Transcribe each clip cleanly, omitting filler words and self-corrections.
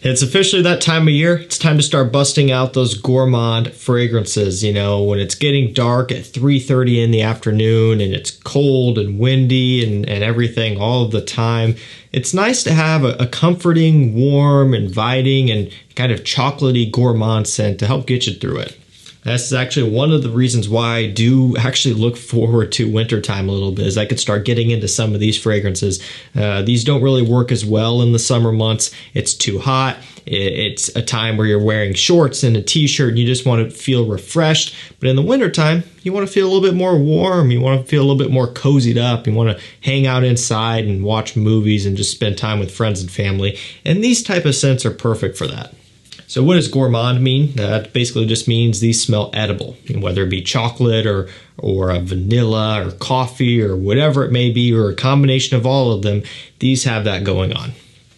It's officially that time of year. It's time to start busting out those gourmand fragrances. You know, when it's getting dark at 3:30 in the afternoon and it's cold and windy and everything all of the time, it's nice to have a comforting, warm, inviting, and kind of chocolatey gourmand scent to help get you through it. That's actually one of the reasons why I do actually look forward to wintertime a little bit, is I could start getting into some of these fragrances. These don't really work as well in the summer months. It's too hot. It's a time where you're wearing shorts and a t-shirt and you just want to feel refreshed. But in the wintertime, you want to feel a little bit more warm. You want to feel a little bit more cozied up. You want to hang out inside and watch movies and just spend time with friends and family. And these type of scents are perfect for that. So what does gourmand mean? That basically just means these smell edible, whether it be chocolate or a vanilla or coffee or whatever it may be, or a combination of all of them. These have that going on.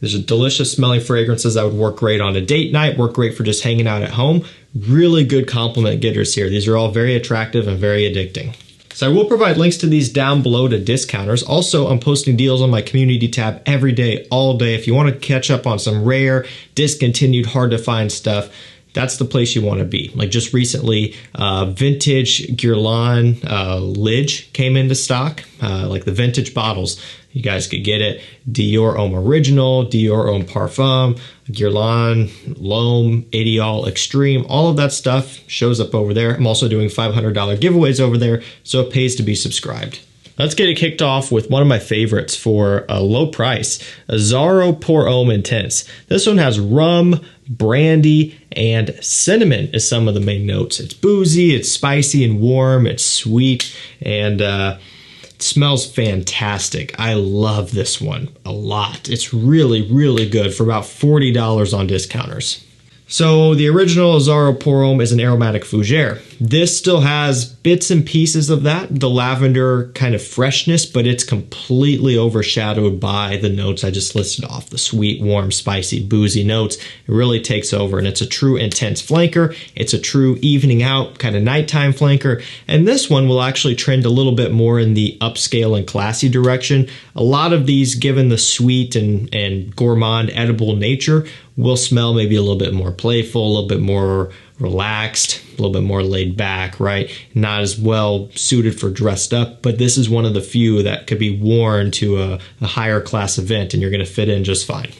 These are delicious smelling fragrances that would work great on a date night, work great for just hanging out at home. Really good compliment getters here. These are all very attractive and very addicting. So I will provide links to these down below to discounters. Also, I'm posting deals on my community tab every day, all day. If you want to catch up on some rare, discontinued, hard to find stuff, that's the place you want to be. Like just recently, vintage Guerlain Lidge came into stock, like the vintage bottles. You guys could get it. Dior Homme Original, Dior Homme Parfum, Guerlain, L'Homme, Ideal Extreme, all of that stuff shows up over there. I'm also doing $500 giveaways over there, so it pays to be subscribed. Let's get it kicked off with one of my favorites for a low price, Azzaro Pour Homme Intense. This one has rum, brandy, and cinnamon as some of the main notes. It's boozy, it's spicy and warm, it's sweet, and it smells fantastic. I love this one a lot. It's really, really good for about $40 on discounters. So the original Azzaro Pour Homme is an aromatic fougere. This still has bits and pieces of that, the lavender kind of freshness, but it's completely overshadowed by the notes I just listed off. The sweet, warm, spicy, boozy notes. It really takes over, and it's a true intense flanker. It's a true evening out, kind of nighttime flanker. And this one will actually trend a little bit more in the upscale and classy direction. A lot of these, given the sweet and gourmand edible nature, will smell maybe a little bit more playful, a little bit more relaxed, a little bit more laid back, right? Not as well suited for dressed up, but this is one of the few that could be worn to a higher class event and you're gonna fit in just fine.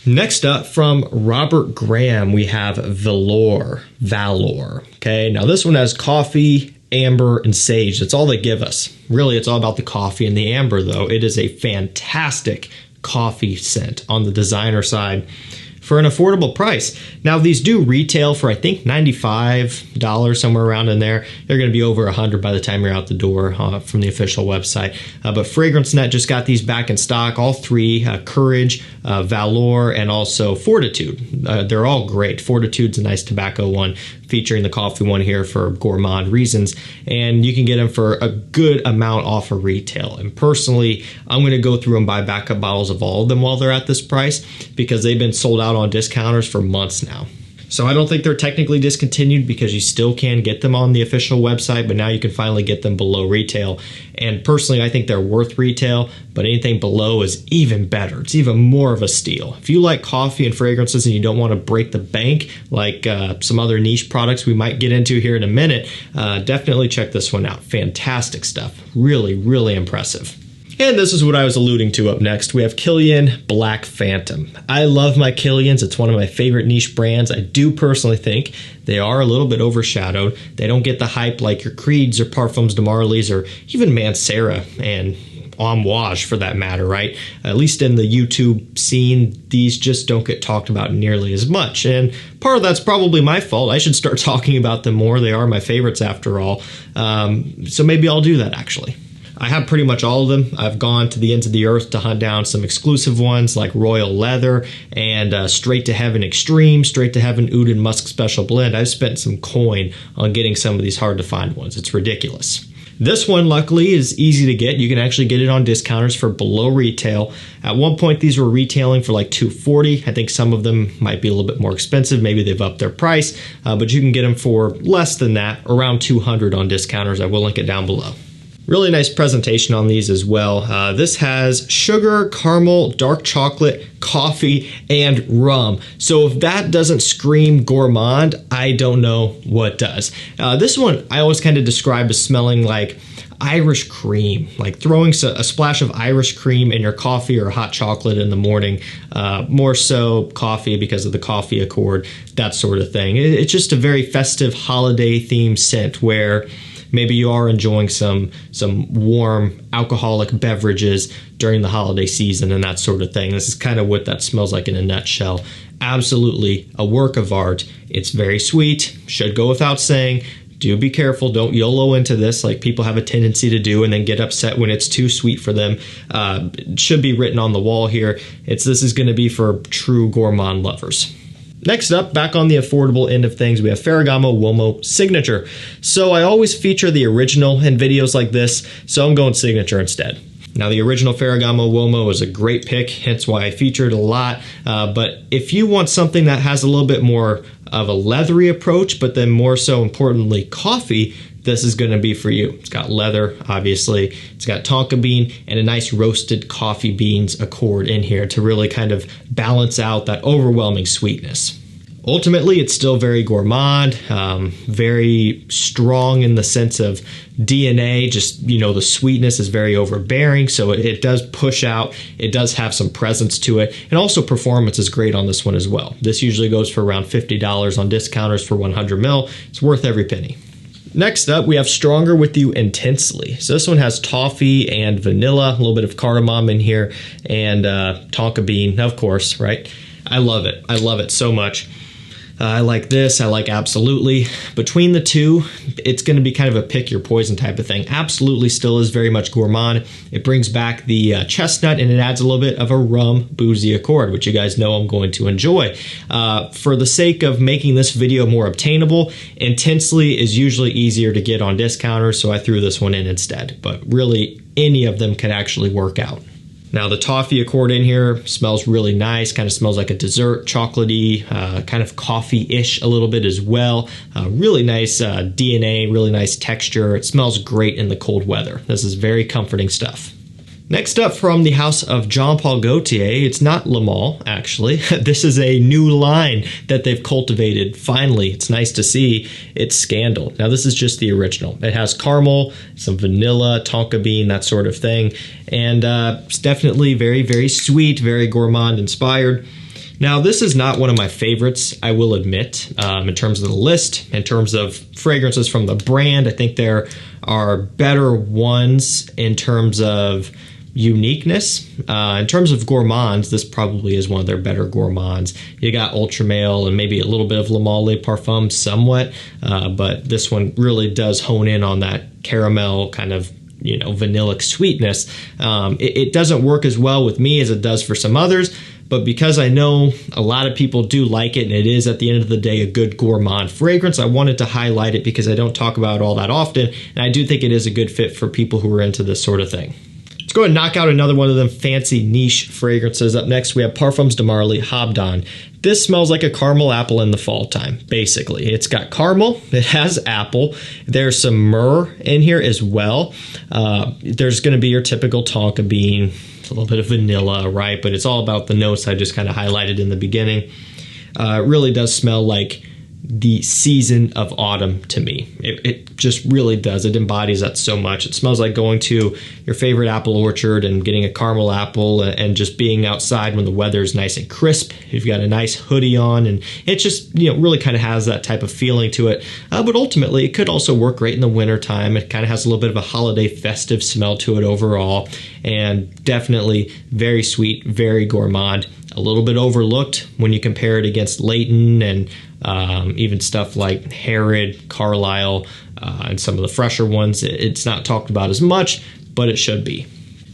Next up, from Robert Graham, we have Valor. Okay, now this one has coffee, amber, and sage. That's all they give us. Really, it's all about the coffee and the amber, though. It is a fantastic coffee scent on the designer side for an affordable price. Now, these do retail for, I think, $95, somewhere around in there. They're going to be over $100 by the time you're out the door from the official website. But FragranceNet just got these back in stock, all three, Courage, Valor, and also Fortitude. They're all great. Fortitude's a nice tobacco one, featuring the coffee one here for gourmand reasons. And you can get them for a good amount off of retail. And personally, I'm going to go through and buy backup bottles of all of them while they're at this price, because they've been sold out on discounters for months now. So I don't think they're technically discontinued, because you still can get them on the official website, but now you can finally get them below retail. And personally, I think they're worth retail, but anything below is even better. It's even more of a steal. If you like coffee and fragrances and you don't want to break the bank like some other niche products we might get into here in a minute, definitely check this one out. Fantastic stuff. Really, really impressive. And this is what I was alluding to up next. We have Killian Black Phantom. I love my Killians. It's one of my favorite niche brands. I do personally think they are a little bit overshadowed. They don't get the hype like your Creeds or Parfums de Marly's or even Mancera and Amouage for that matter, right? At least in the YouTube scene, these just don't get talked about nearly as much. And part of that's probably my fault. I should start talking about them more. They are my favorites after all. So maybe I'll do that actually. I have pretty much all of them. I've gone to the ends of the earth to hunt down some exclusive ones like Royal Leather and Straight to Heaven Extreme, Straight to Heaven Oud and Musk Special Blend. I've spent some coin on getting some of these hard to find ones. It's ridiculous. This one, luckily, is easy to get. You can actually get it on discounters for below retail. At one point, these were retailing for like $240. I think some of them might be a little bit more expensive. Maybe they've upped their price, but you can get them for less than that, around $200 on discounters. I will link it down below. Really nice presentation on these as well. This has sugar, caramel, dark chocolate, coffee, and rum. So if that doesn't scream gourmand, I don't know what does. This one I always kind of describe as smelling like Irish cream, like throwing a splash of Irish cream in your coffee or hot chocolate in the morning. More so coffee because of the coffee accord, that sort of thing. It's just a very festive holiday themed scent where maybe you are enjoying some warm alcoholic beverages during the holiday season and that sort of thing. This is kind of what that smells like in a nutshell. Absolutely a work of art. It's very sweet, should go without saying. Do be careful. Don't YOLO into this like people have a tendency to do and then get upset when it's too sweet for them. It should be written on the wall here. This is going to be for true gourmand lovers. Next up, back on the affordable end of things, we have Ferragamo Womo Signature. So I always feature the original in videos like this, so I'm going Signature instead. Now, the original Ferragamo Womo is a great pick, hence why I featured a lot. But if you want something that has a little bit more of a leathery approach, but then more so importantly, coffee, this is going to be for you. It's got leather, obviously. It's got tonka bean and a nice roasted coffee beans accord in here to really kind of balance out that overwhelming sweetness. Ultimately, it's still very gourmand, very strong in the sense of DNA, just, you know, the sweetness is very overbearing, so it does push out, it does have some presence to it, and also performance is great on this one as well. This usually goes for around $50 on discounters for 100 ml. It's worth every penny. Next up, we have Stronger With You Intensely. So this one has toffee and vanilla, a little bit of cardamom in here, and tonka bean, of course, right? I love it. I love it so much. I like this. I like Absolutely. Between the two, it's going to be kind of a pick your poison type of thing. Absolutely still is very much gourmand. It brings back the chestnut and it adds a little bit of a rum boozy accord, which you guys know I'm going to enjoy. For the sake of making this video more obtainable, Intensely is usually easier to get on discounters, so I threw this one in instead. But really, any of them could actually work out. Now the toffee accord in here smells really nice, kind of smells like a dessert, chocolatey, kind of coffee-ish a little bit as well. Really nice DNA, really nice texture. It smells great in the cold weather. This is very comforting stuff. Next up from the house of Jean Paul Gaultier, it's not Le Male, actually. This is a new line that they've cultivated. Finally, it's nice to see. It's Scandal. Now, this is just the original. It has caramel, some vanilla, tonka bean, that sort of thing. And it's definitely very, very sweet, very gourmand inspired. Now, this is not one of my favorites, I will admit, in terms of the list. In terms of fragrances from the brand, I think there are better ones in terms of uniqueness. In terms of gourmands, this probably is one of their better gourmands. You got Ultra Male and maybe a little bit of Le Male Parfum somewhat, but this one really does hone in on that caramel kind of, you know, vanillic sweetness. It doesn't work as well with me as it does for some others, but because I know a lot of people do like it and it is at the end of the day a good gourmand fragrance, I wanted to highlight it because I don't talk about it all that often, and I do think it is a good fit for people who are into this sort of thing. Let's go ahead and knock out another one of them fancy niche fragrances. Up next, we have Parfums de Marly Habdan. This smells like a caramel apple in the fall time, basically. It's got caramel, it has apple, there's some myrrh in here as well. There's going to be your typical tonka bean, a little bit of vanilla, right? But it's all about the notes I just kind of highlighted in the beginning. It really does smell like the season of autumn to me. It just really does. It embodies that so much. It smells like going to your favorite apple orchard and getting a caramel apple and just being outside when the weather is nice and crisp. You've got a nice hoodie on, and it just, you know, really kind of has that type of feeling to it. But ultimately, it could also work great in the winter time. It kind of has a little bit of a holiday festive smell to it overall, and definitely very sweet, very gourmand. A little bit overlooked when you compare it against Leighton and even stuff like Herod, Carlisle, and some of the fresher ones. It's not talked about as much, but it should be.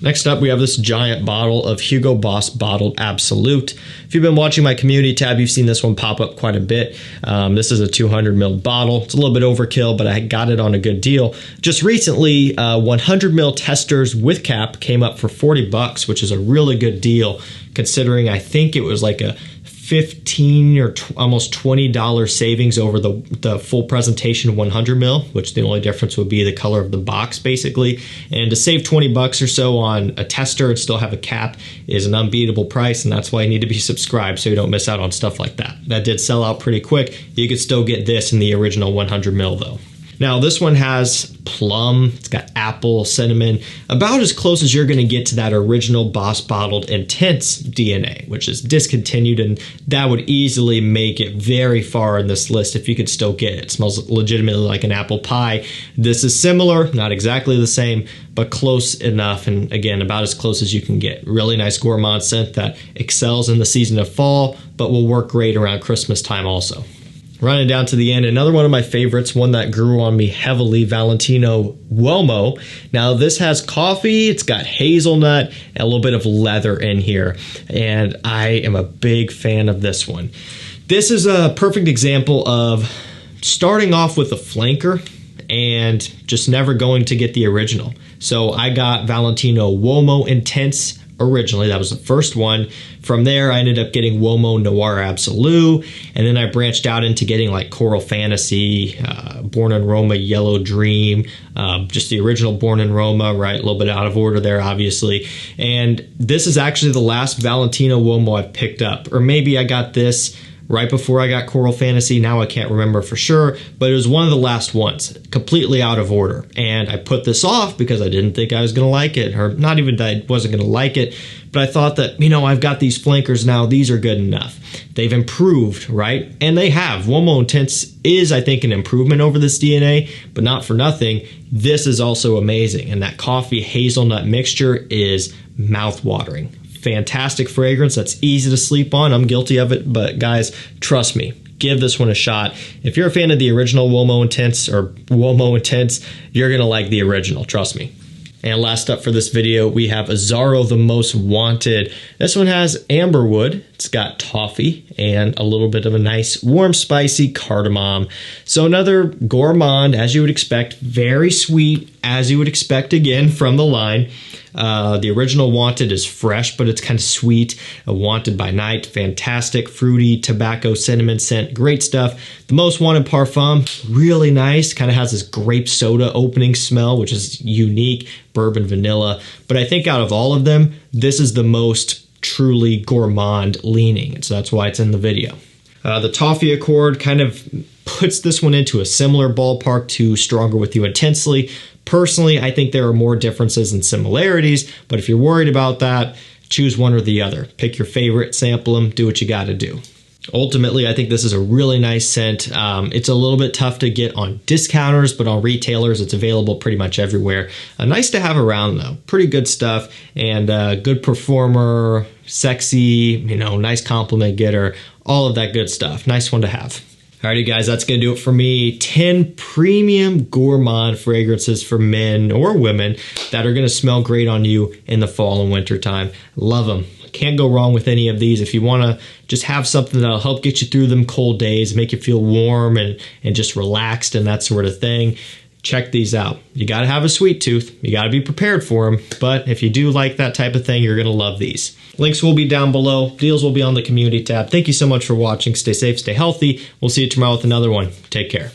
Next up, we have this giant bottle of Hugo Boss Bottled Absolute. If you've been watching my community tab, you've seen this one pop up quite a bit. This is a 200 ml bottle. It's a little bit overkill, but I got it on a good deal. Just recently, 100 ml testers with cap came up for $40, which is a really good deal, considering I think it was like a $15 or almost $20 savings over the full presentation 100 ml, which the only difference would be the color of the box basically. And to save 20 bucks or so on a tester and still have a cap is an unbeatable price, and that's why you need to be subscribed so you don't miss out on stuff like that. That did sell out pretty quick. You could still get this in the original 100 ml though. Now this one has plum, it's got apple, cinnamon, about as close as you're gonna get to that original Boss Bottled Intense DNA, which is discontinued, and that would easily make it very far in this list if you could still get it. It smells legitimately like an apple pie. This is similar, not exactly the same, but close enough, and again, about as close as you can get. Really nice gourmand scent that excels in the season of fall, but will work great around Christmas time also. Running down to the end, another one of my favorites, one that grew on me heavily, Valentino Womo. Now this has coffee, it's got hazelnut, and a little bit of leather in here, and I am a big fan of this one. This is a perfect example of starting off with a flanker and just never going to get the original. So I got Valentino Womo Intense originally, that was the first one. From there, I ended up getting Womo Noir Absolute, and then I branched out into getting like Coral Fantasy, Born in Roma Yellow Dream, just the original Born in Roma, right? A little bit out of order there, obviously. And this is actually the last Valentino Womo I've picked up, or maybe I got this right before I got Coral Fantasy. Now I can't remember for sure, but it was one of the last ones, completely out of order. And I put this off because I didn't think I was going to like it, or not even that I wasn't going to like it, but I thought that, you know, I've got these flankers now, these are good enough. They've improved, right? And they have. Womo Intense is, I think, an improvement over this DNA, but not for nothing. This is also amazing. And that coffee hazelnut mixture is mouth-watering. Fantastic fragrance that's easy to sleep on. I'm guilty of it, but guys, trust me, give this one a shot. If you're a fan of the original Womo Intense or Womo Intense, you're gonna like the original, trust me. And last up for this video, we have Azzaro The Most Wanted. This one has amberwood, it's got toffee, and a little bit of a nice warm spicy cardamom. So another gourmand, as you would expect, very sweet, as you would expect again from the line. The original Wanted is fresh, but it's kind of sweet. Wanted by Night, fantastic, fruity, tobacco, cinnamon scent, great stuff. The Most Wanted Parfum, really nice, kind of has this grape soda opening smell, which is unique, bourbon, vanilla. But I think out of all of them, this is the most truly gourmand leaning, so that's why it's in the video. The Toffee Accord kind of puts this one into a similar ballpark to Stronger With You Intensely. Personally, I think there are more differences than similarities, but if you're worried about that, choose one or the other. Pick your favorite, sample them, do what you gotta do. Ultimately, I think this is a really nice scent. It's a little bit tough to get on discounters, but on retailers, it's available pretty much everywhere. Nice to have around though. Pretty good stuff, and good performer, sexy, you know, nice compliment getter, all of that good stuff. Nice one to have. Alrighty guys, that's gonna do it for me. 10 premium gourmand fragrances for men or women that are gonna smell great on you in the fall and winter time. Love them. Can't go wrong with any of these. If you wanna just have something that'll help get you through them cold days, make you feel warm and just relaxed and that sort of thing, check these out. You gotta have a sweet tooth. You gotta be prepared for them. But if you do like that type of thing, you're gonna love these. Links will be down below. Deals will be on the community tab. Thank you so much for watching. Stay safe, stay healthy. We'll see you tomorrow with another one. Take care.